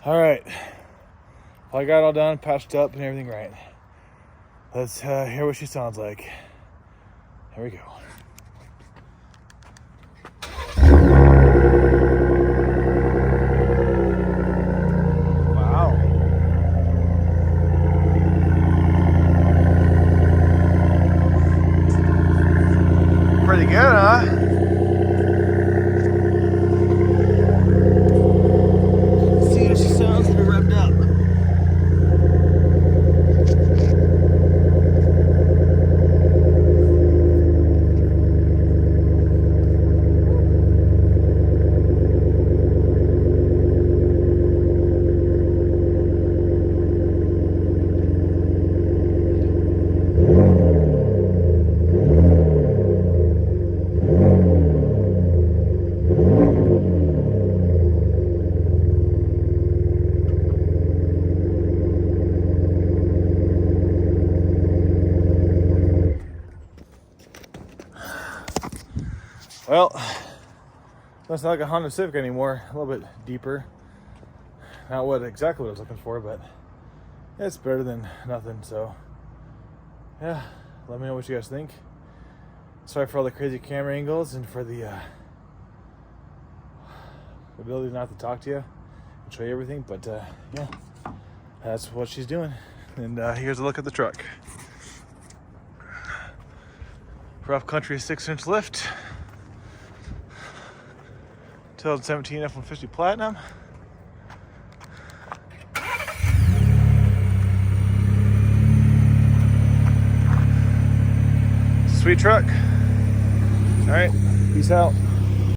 All right. Well, I got it all done, patched up, and everything right. Let's hear what she sounds like. Here we go. Wow. Pretty good, huh? See how she sounds revved up. Well, that's not like a Honda Civic anymore. A little bit deeper. Not exactly what I was looking for, but it's better than nothing. So, yeah, let me know what you guys think. Sorry for all the crazy camera angles and for the ability not to talk to you and show you everything. But yeah, that's what she's doing. And here's a look at the truck. Rough country 6-inch lift. 2017 F150 Platinum. Sweet truck. All right, peace out.